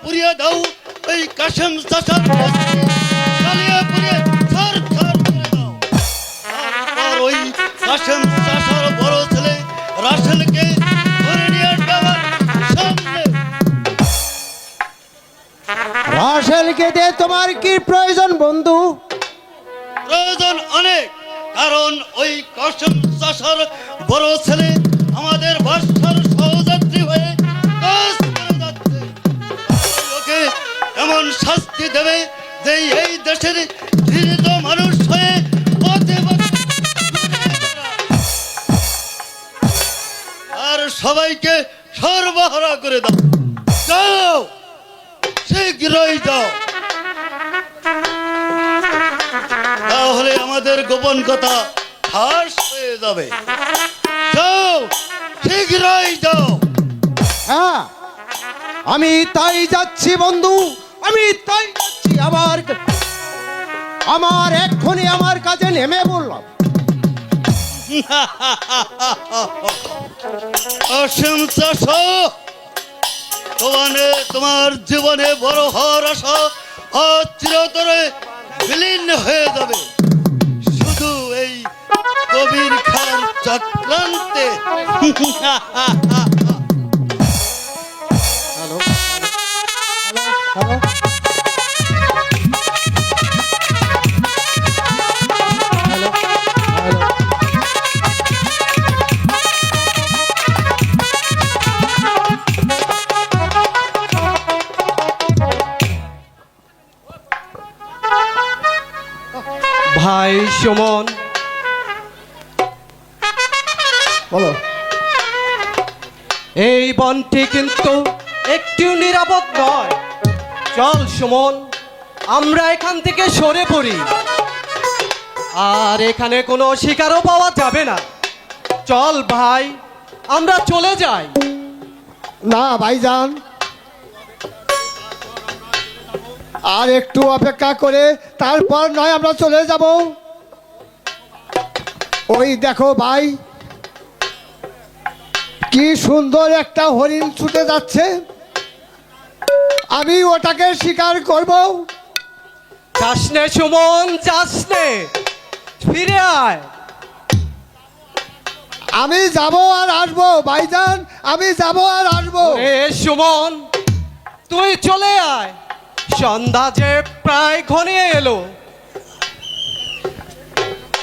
পুড়িয়ে দাও এই কাশেম চাচার বস্তি, জ্বালিয়ে পুড়িয়ে ছারখার করে দাও। তারপর ওই কাশেম চাচার বড় ছেলে রাসেলকে ধরে নিয়ে আসবে আমার সামনে। রাসেলকে দিয়ে তোমার কি প্রয়োজন বন্ধু? প্রয়োজন অনেক, কারণ ওই কাশেম চাচার বড় ছেলে আমাদের বাসার সহযাত্রী হয়ে কাজ করে যাচ্ছে। লোকে এমন শাস্তি দেবে যে এই দেশের ঘৃণিত মানুষ হয়ে পথে পথে ঘুরে বেড়ায়। আর সবাইকে সর্বহারা করে দাও। যাও, শীঘ্রই যাও, তাহলে আমাদের গোপন কথা ফাঁস হয়ে যাবে। যাও, শীঘ্রই যাও। হ্যাঁ, আমি তাই যাচ্ছি বন্ধু, আমি তাই যাচ্ছি। আমার এক্ষুনি আমার কাছে নেমে বললাম। অসীম চাষা, তোমার জীবনে বড় হওয়ার আশা চিরতরে বিলীন হয়ে যাবে শুধু এই কবির খান চক্রান্তে। হ্যালো হ্যালো, ভাই সুমন, বলো। এই বনটি কিন্তু একটু নিরাপদ নয়। চল সুমন, আমরা এখান থেকে সরে পড়ি। আর এখানে কোনো শিকারও পাওয়া যাবে না। চল ভাই, আমরা চলে যাই। না ভাইজান, আর একটু অপেক্ষা করে তারপর নয় আমরা চলে যাব। ওই দেখো ভাই, কি সুন্দর একটা হরিণ ছুটে যাচ্ছে, আমি ওটাকে শিকার করব। যাস নে সুমন, যাস নে, ফিরে আয়। আমি যাব আর আসবো ভাইজান, আমি যাব আর আসবো। এ সুমন, তুই চলে আয়। সন্ধ্যা যে প্রায় ঘনিয়ে এলো।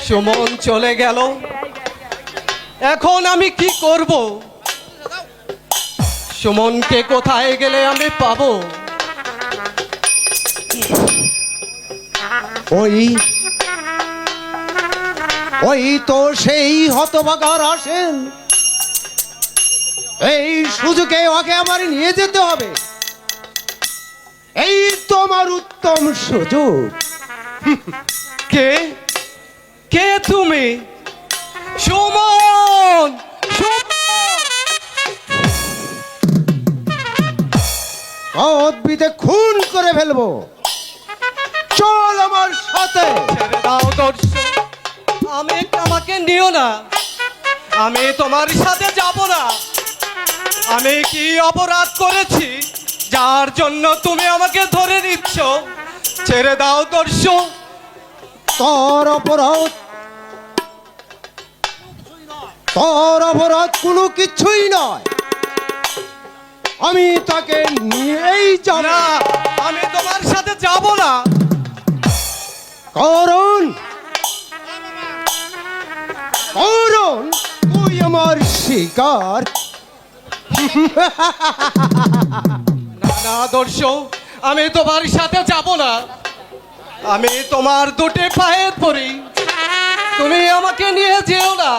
সুমন চলে গেল, এখন আমি কি করব? সুমনকে কোথায় গেলে আমি পাবো? ওই তো সেই হতভাগা আসেন, এই সুযোগে ওকে আমার নিয়ে যেতে হবে। এই তোমার উত্তম সুযোগ। কে কে তুমি? সুমন, উদ্ভিদে খুন করে ফেলবো। চল আমার সাথে। ছেড়ে দাও দর্শক, আমাকে নিও না। আমি তোমার সাথে যাব না। আমি কি অপরাধ করেছি যার জন্য তুমি আমাকে ধরে নিচ্ছ? ছেড়ে দাও দর্শক। তোর অপরাধ কোনো কিছুই নয়। আমি তাকে নিয়েই যাব না, আমি তোমার সাথে যাব না। করণ, তুই আমার শিকার। না দর্শক, আমি তোমার সাথে যাব না। আমি তোমার দুটি পায়ে পড়ি, তুমি আমাকে নিয়ে যেও না।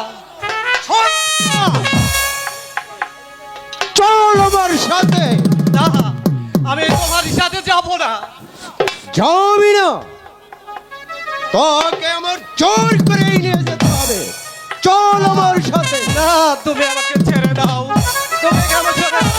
চল আমার সাথে। না, আমি তোমার সাথে যাব না। যাবি না, তোকে আমার জোর করেই নিয়ে যেতে হবে। চল আমার সাথে। না, তুমি আমাকে ছেড়ে দাও। তুমি কেন ছেড়ে দাও?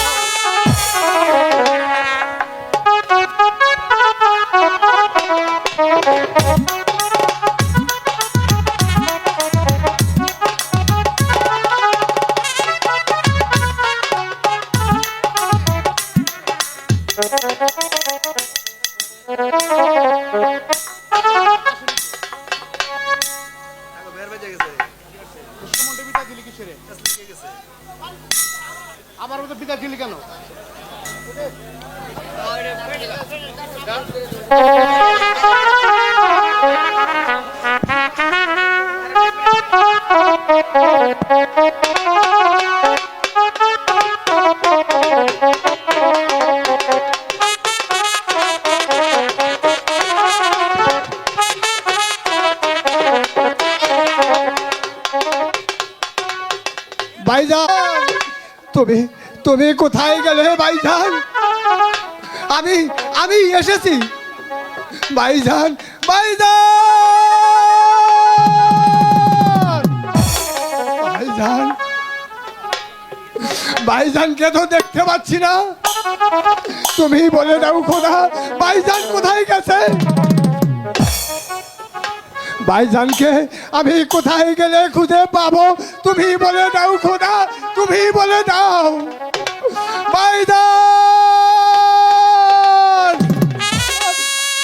আমার মতো বিদায় দিলি কেন? ভাইজান, তুমি তুমি কোথায় গেলে ভাইজান? আমি আমি এসেছি ভাইজান, ভাইজান, ভাইজান, ভাইজানকে তো দেখতে পাচ্ছি না। তুমি বলে দাও খোদা, ভাইজান কোথায় গেছে? ভাইজানকে আমি কোথায় গেলে খুঁজে পাবো? তুমি বলে দাও খোদা, তুমি বলে দাও। ভাইজান,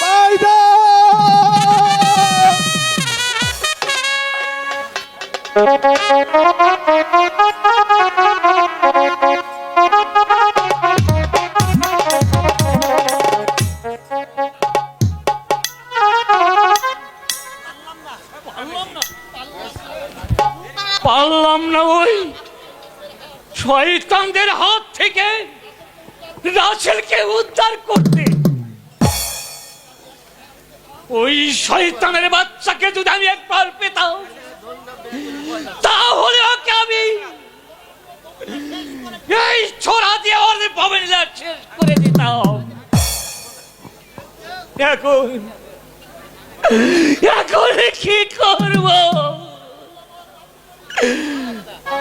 ভাইজান, পারলাম না ওই শয়তানদের হাত থেকে রাসেলকে উদ্ধার করতে। ওই শয়তানের বাচ্চাকে যদি আমি একবার পেতাম, তাহলে ওকে আমি এই ছোড়া দিয়ে ওর ভবনটা শেষ করে দিতাম। এখন এখন কি করব?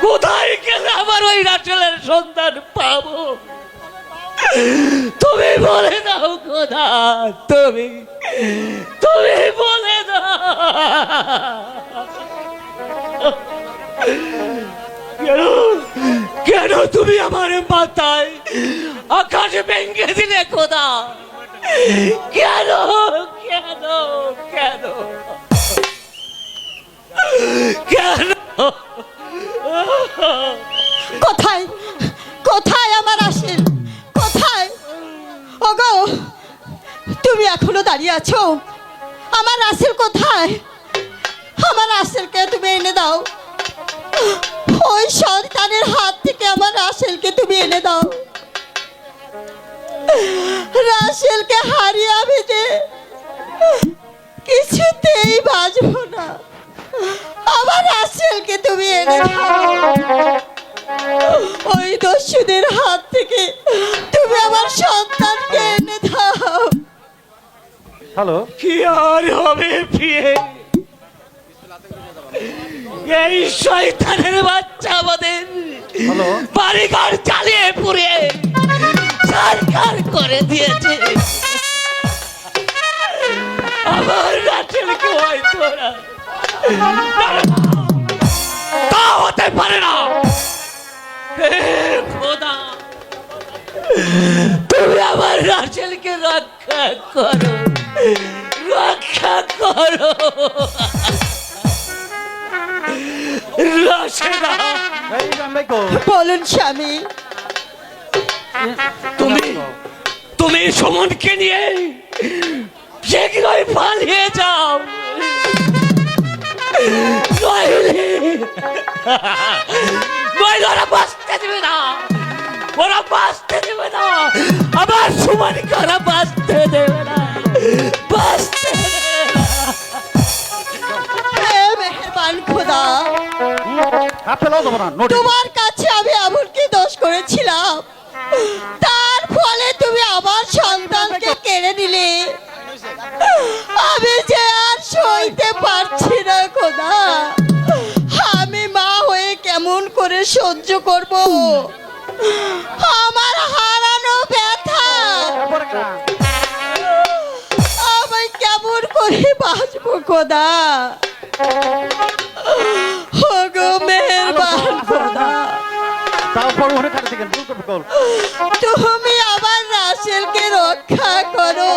কোথায় গেলে আমার ওই রাসেলের সন্ধান পাবো? তুমি বলে দাও খোদা, তুমি তুমি বলে দাও। কেন কেন তুমি আমার মাথায় আকাশ ভেঙে দিলে খোদা? কেন কেন কেন কেন? কোথায় কোথায় আমার রাসেল? কোথায়? ওগো, তুমি এখনো দাঁড়িয়ে আছো? আমার রাসেল কোথায়? আমার রাসেলকে তুমি এনে দাও। ওই সন্তানের হাত থেকে আমার রাসেলকে তুমি এনে দাও। রাসেলকে হারিয়ে আমি যে কিছুতেই বাঁচবো না। আমার রাসেলকে তুমি এনে দাও। ওই দস্যুদের হাত থেকে তুমি আমার সন্তানকে এনে দাও। হ্যালো, কি আর হবে ফিরে? এই শয়তানের বাচ্চা আমাদের বাড়িঘর জ্বালিয়ে পুড়িয়ে সরকার করে দিয়েছে। আমার রাসেলকে হয়তো না, তা হতে পারে না। হে খোদা, তুমি আমার রাসেলকে রক্ষা করো, রক্ষা করো। রাসেলা, বলুন স্বামী। তুমি তুমি সুমনকে নিয়ে শীঘ্রই পালিয়ে যাও, নইলে ওরা বাঁচতে দেবে না, ওরা বাঁচতে দেবে না। আমার সুমনকে ওরা বাঁচতে দেবে না, বাঁচতে দেবে না। হে মেহেরবান খোদা, তোমার কাছে আমি এমন কি দোষ করেছিলাম তার ফলে তুমি আমার সন্তানকে কেড়ে নিলে? আমি যে আর সইতে পারছি না খোদা। আমি মা হয়ে কেমন করে সহ্য করব আমার হারানো ব্যথা? আমি কেমন করে বাঁচবো খোদা? ওগো মেহেরবান খোদা, তুমি আমার রাসেলকে রক্ষা করো,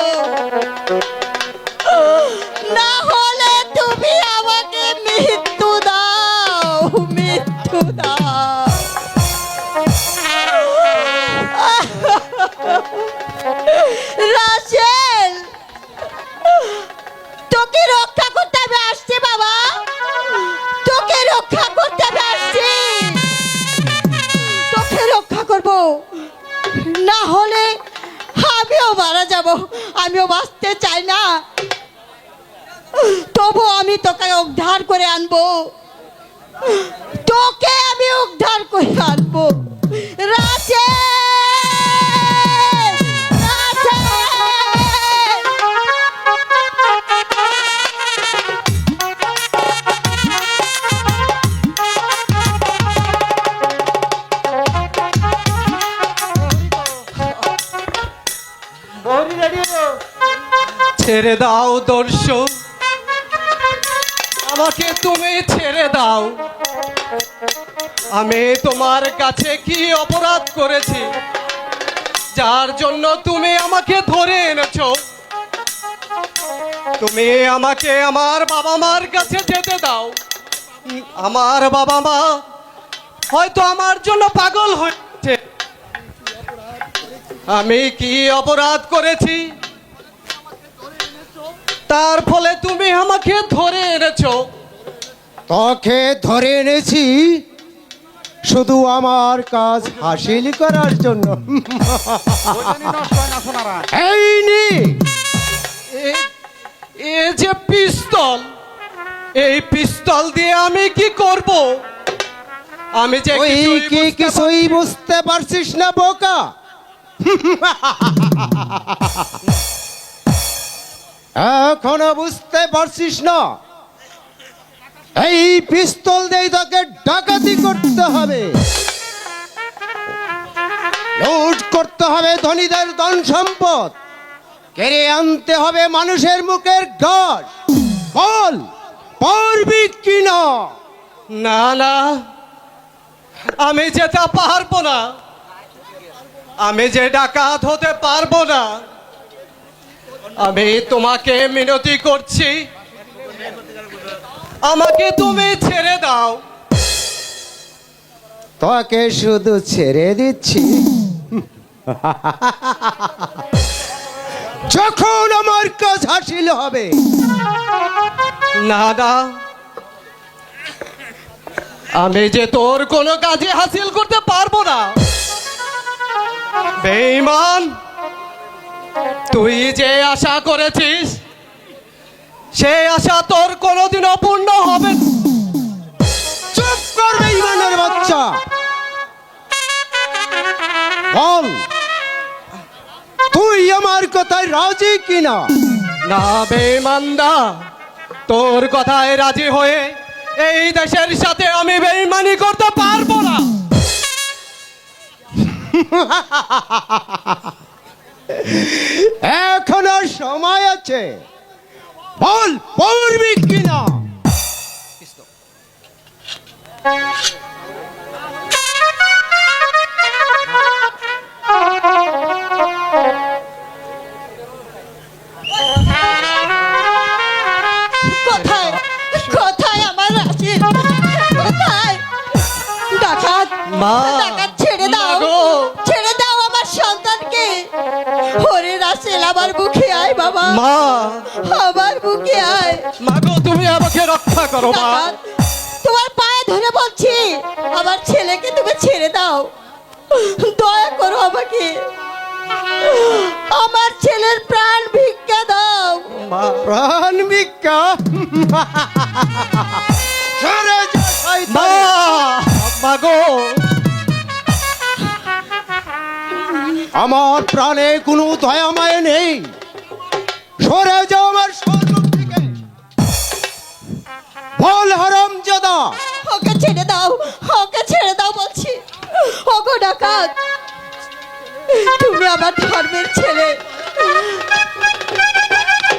না হলে তুমি আমাকে মৃত্যু দাও, মৃত্যু দাও। রাসেল, তোকে রক্ষা করতে আমি আসছি বাবা, তোকে রক্ষা করতে আমি আসছি, তোকে রক্ষা করব, না হলে আমিও মারা যাব, আমিও বাঁচতে চাই না, তবু আমি তোকে উদ্ধার করে আনবো, তোকে আমি উদ্ধার করে আনবো। রাসেল, ছেড়ে দাও দর্শক, আমাকে তুমি ছেড়ে দাও। আমি তোমার কাছে কি অপরাধ করেছি যার জন্য তুমি আমাকে ধরে এনেছো? তুমি আমাকে আমার বাবা মার কাছে যেতে দাও। আমার বাবা মা হয়তো আমার জন্য পাগল হয়েছে। আমি কি অপরাধ করেছি তার ফলে তুমি আমাকে ধরে এনেছো? তোকে ধরে এনেছি শুধু আমার কাজ হাসিল করার জন্য। এই নে, এ যে পিস্তল, এই পিস্তল দিয়ে আমি কি করব? আমি যে তুই কি কিছুই বুঝতে পারছিস না বোকা? এখনো বুঝতে পারছিস না? এই পিস্তল দিয়ে তোকে ডাকাতি করতে হবে, লুট করতে হবে ধনীদের ধন সম্পদ, কেড়ে আনতে হবে মানুষের মুখের ঘাস। বল, পারবি কিনা? না না, আমি যেটা পারবো না, আমি যে ডাকাত হতে পারবো না। আমি তোমাকে মিনতি করছি, আমাকে তুমি ছেড়ে দাও। তোকে শুধু ছেড়ে দিচ্ছি যখন আমার কাজ হাসিল হবে। না না, আমি যে তোর কোনো কাজে হাসিল করতে পারবো না। বেঈমান, তুই যে আশা করেছিস সেই আশা তোর কোনোদিন অপূর্ণ হবে না। চুপ কর বেঈমানের বাচ্চা। বল, তুই আমার কথায় রাজি কিনা? না বেঈমানদা, তোর কথায় রাজি হয়ে এই দেশের সাথে আমি বেঈমানি করতে পারবো না। এখনো সময় আছে, বল পারবি কিনা? কোথায় কোথায় আমার রাসেল, কোথায়? ডাকাত, মা, ডাকাত, ছেড়ে দাও, মা গো। ছেড়ে দাও আমার সন্তানকে। ওরে রাসেল, আমার বুকে আয় বাবা, মা, আমার বুকে আয়। মাগো তুমি আমাকে রক্ষা করো মা। ডাকাত, তোমার পায়ে ধরে বলছি, আমার ছেলেকে তুমি ছেড়ে দাও, দয়া করো আমাকে, আমার ছেলের প্রাণ ভিক্ষা দাও। মা, প্রাণ ভিক্ষা? সরে যা শয়তান। মা, মাগো, আমার প্রাণে কোনো দয়া মায়া নেই, সরে যাও আমার সম্মুখ থেকে। বল হারামজাদা, ওকে ছেড়ে দাও, ওকে ছেড়ে দাও বলছি। ওগো ডাকাত, তুমি আমার ধর্মের ছেলে,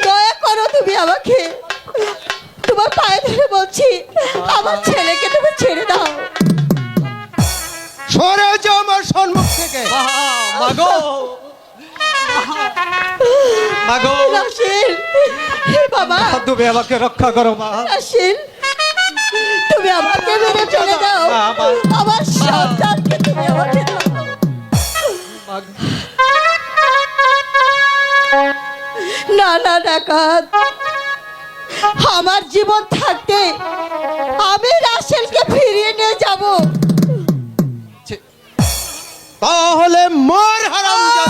দয়া করো তুমি আমাকে, তোমার পায়ে ধরে বলছি, আমার ছেলেকে তুমি ছেড়ে দাও। সরে যাও আমার সম্মুখ থেকে। মাগো, মাগো, রাসেল, হে বাবা, তুমি আমাকে রক্ষা করো মা। রাসেল, তুমি আমাকে মেরে চলে দাও, মা, মা। আমার সন্তানকে তুমি আমাকে দাও। মাগো। না ডাকাত, আমার জীবন থাকতে আমি রাসেলকে ফিরিয়ে নিয়ে যাব। তাহলে মর হারামজাদা।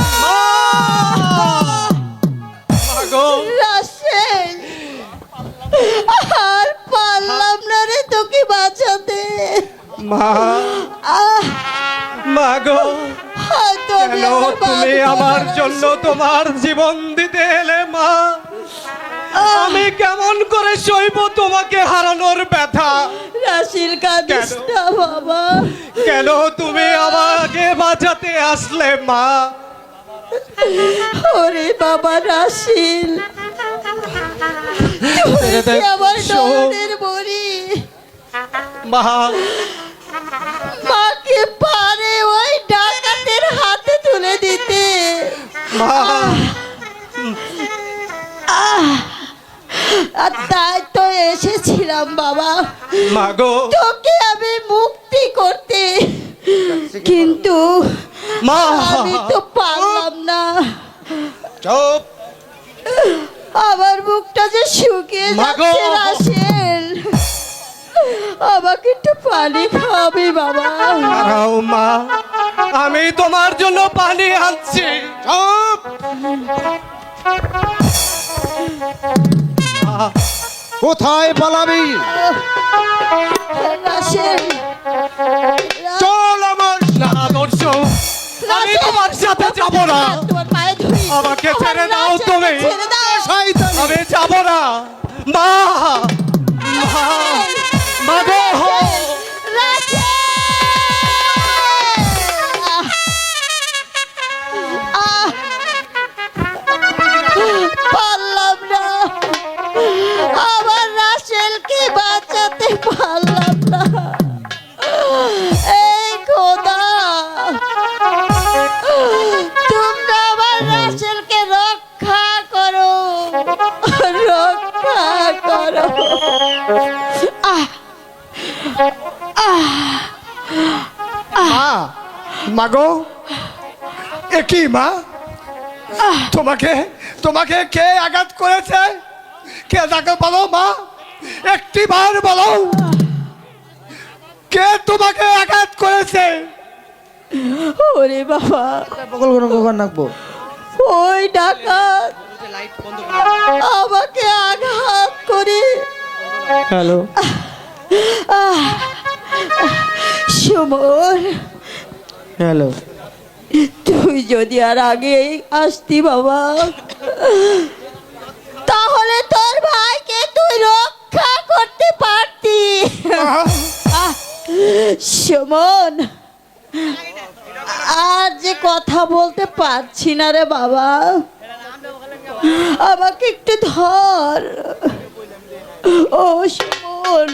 মাগো রাসেল, আর পারলাম না রে তোকে বাঁচাতে। মা, আহ, মাগো হয়তো আমি কেন আর তুমি বাঁচবো আমার না, জন্য রাসেল। তোমার জীবন দিতে এলে মা? আমি কেমন করে সইব তোমাকে হারানোর ব্যথা? রাসেল কাঁদিস কেন? না বাবা। কেন তুমি আমাকে বাঁচাতে আসলে মা? ওরে বাবা রাসেল, তুই ছেড়ে দে, যে আমার শোন। দরদের বড়ি, মা মাকে পারে ওই ডাকাতের হাতে তুলে দিতে। মা আর তাই তো এসেছিলাম বাবা, মাগো তোকে আমি মুক্তি করতে, কিন্তু মা আমি তো পারলাম না। চুপ। আমার মুখটা যে শুকিয়ে মাগো। যাচ্ছে রাসেল, আমাকে একটু পানি খাওয়াবি বাবা। দাঁড়াও মা, আমি তোমার জন্য পানি আনছি। চুপ। কোথায় পালাবি? রাসেল, চল আমার না আদর্শ, আমি রাসেল, তোমার সাথে যাব না। তোমার পায়ে ধরি, আমাকে আমার ছেড়ে দাও রাসেলকে তুমি। ছেড়ে দাও। শয়তানি। আমি যাব না মা। মা, মাগো রাসেল! আহ! পারলাম না, আমার রাসেলকে বাঁচাতে পারলাম না। এই খোদা, তোমরা আমার রাসেলকে রক্ষা করো, রক্ষা করো। আহ! মা, মাগো, এ কি মা? তোমাকে তোমাকে কে আঘাত করেছে? কে তাকে বলো মা, একটি বার বলো, কে তোমাকে আঘাত করেছে? ওরে বাবা, ওই ডাকাত আমাকে আঘাত করে। হ্যালো সুমন, হ্যালো তুই যদি আর আগে আসতি বাবা, তাহলে তোর ভাইকে তুই রক্ষা করতে পারতি। সুমন, আর যে কথা বলতে পারছি না রে বাবা, আমাকে একটু ধর। ও সুমন,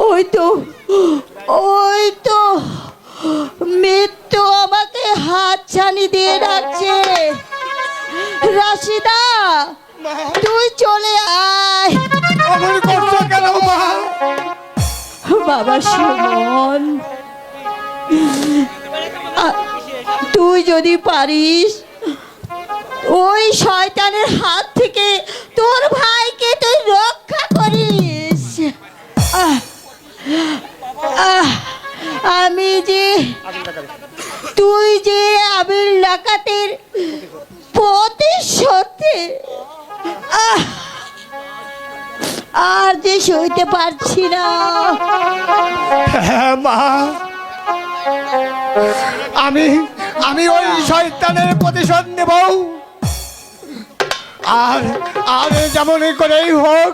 ওই তো, ওই তো মৃত্যু আমাকে হাত ছানি দিয়ে রাখছে। রাশিদা, তুই চলে আয়। অমন করছো কেন মা? বাবা সুমন, তুই যদি পারিস ওই শয়তানের হাত থেকে তোর ভাইকে তুই রক্ষা করিস। আহ, আহ, আমি যে তুই যে আবির ডাকাতের প্রতিশোধে আর যে সইতে পারছি না। হ্যাঁ মা, আমি আমি ওই শয়তানের প্রতিশোধ নেব। আর আর যেমন করেই হোক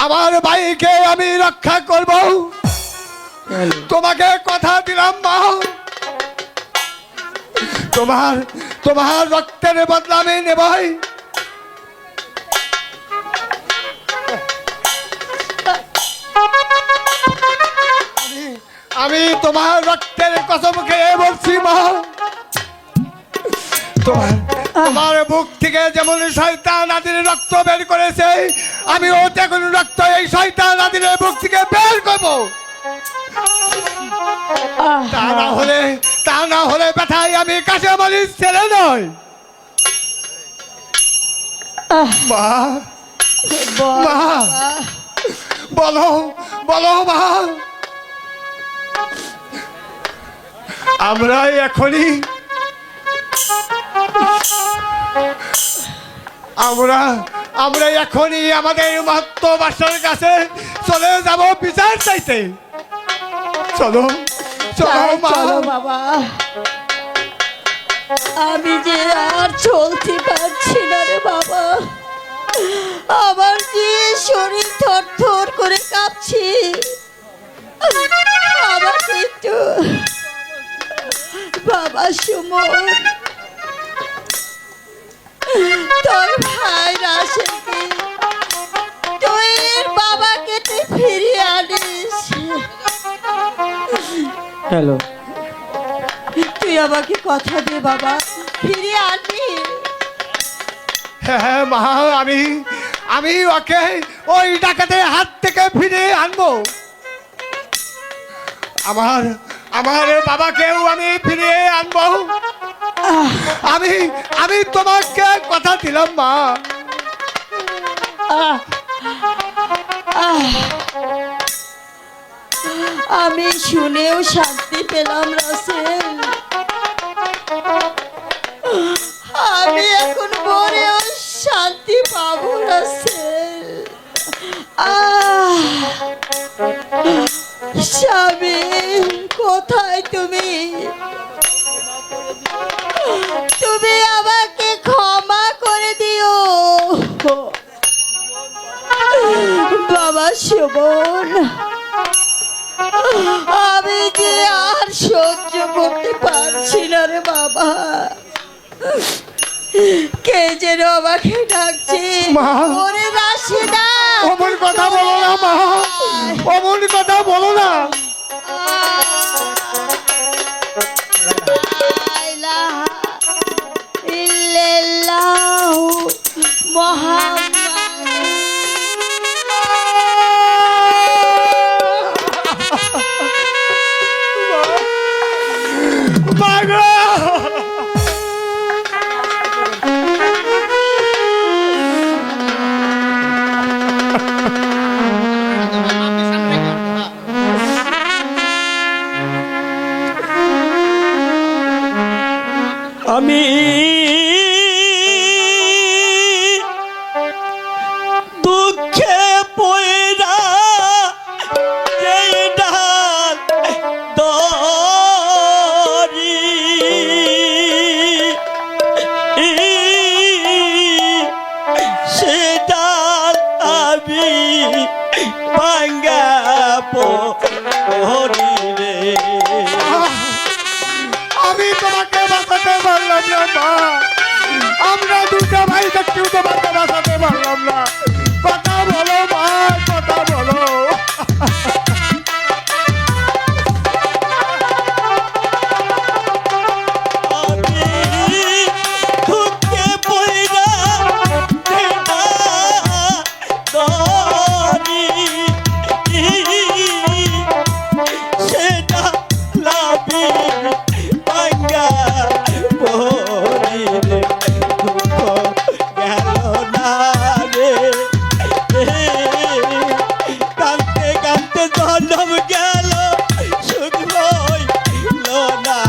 আমার ভাইকে আমি রক্ষা করব। তোমাকে কথা দিলাম মা, তোমার তোমার রক্তের বদলা আমি নেবই। আমি তোমার রক্তের কসম খেয়ে বলছি মা, তোমার তোমার বুক থেকে যেমন শয়তান আদির রক্ত বের করেছে, আমিও তেমন রক্ত এই শয়তান আদির বুক থেকে বের করব। তা না হলে ব্যথায় আমি কাঁচা মালিশ ছেড়ে নয়। মা বল মা। বাবা। বলো বলো মা, আমরা এখনই আমরা আমরা এখনই আমাদের মাতৃভাষার কাছে চলে যাব বিচার চাইতে। চলো চলো তাই মা। চলো বাবা, আমি যে আর চলতে পারছি না রে বাবা, আমার যে শরীর থরথর করে কাঁপছে, আমাকে একটু বাবা সুমন, তোর ভাই রাশেদকে তুই বাবাকে তুই ফিরিয়ে আনিস। হ্যালো, তুই আমাকে কথা দে বাবা, ফিরিয়ে আনবি। হ্যাঁ মা, আমি আমি ওকে ওই ডাকাতের হাত থেকে ফিরে আনবো। আমার আমার বাবাকেও আমি ফিরিয়ে আনবো। আমি আমি তোমাকে কথা দিলাম মা। আমি শুনেও শান্তি পেলাম রাসেল, আমি এখন মরেও শান্তি পাবো রাসেল। স্বামী কোথায় তুমি? তুমি আমাকে ক্ষমা করে দিও বাবা সুমন, আমি যে আর সহ্য করতে পারছি না রে বাবা। কে যেন আমাকে ডাকছে, মা। ওরে রাশিদা, অমন কথা বলো না মা, অমন কথা বলো না। মা গো! আমি দুঃখে পয়রা যেই ডাল দরি সে ডাল আমি ভাঙ্গা পড়ি রে। আমি তোমাকে বাঁচাতে পারলাম না মা, আমরা দুটা ভাই থাকতেও তোমাকে বাঁচাতে পারলাম না। কথা বলো মা, কথা বলো। আমি দুঃখে পয়রা যেটা দরি সেটা লাভি ভাঙ্গা পড়ি রে। দুঃখ গেল না রে, কাঁদতে কাঁদতে জন্ম গেল, সুখ রইল না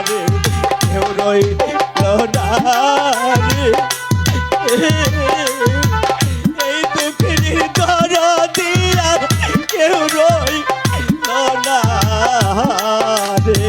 রে, কেউ রইল না রে। এই দুঃখের দরদি আর কেউ রইল না রে।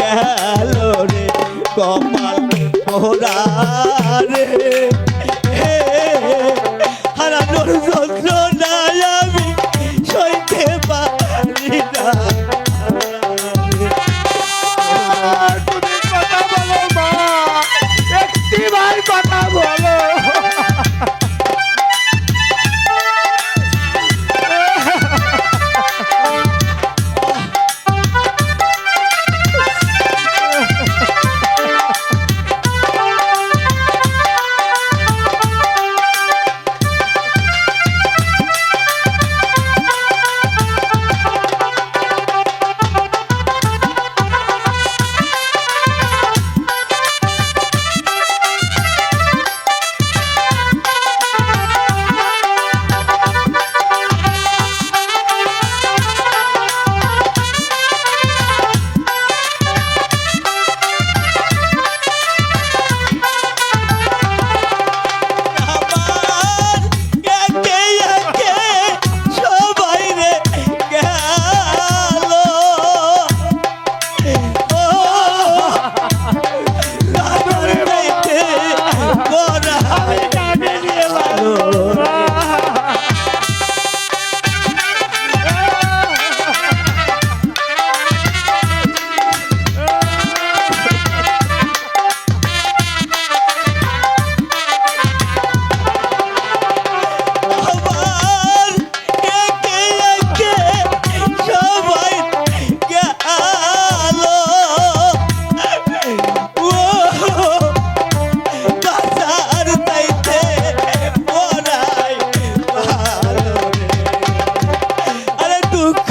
গেল রে কপাল পোড়া রে হারানোর যন্ত্রণায় আমি সইতে পারি না তুমি কথা বলো মা, একটি বার কথা বলো। আমার একে একে সবাই রে গেল ও আমার চাইতে গড়াই ভালো আমার একে একে সবাই গেল ও বাজার তাইতে পড়াই ভালো রে আরে দুঃখ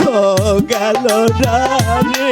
গেল না রে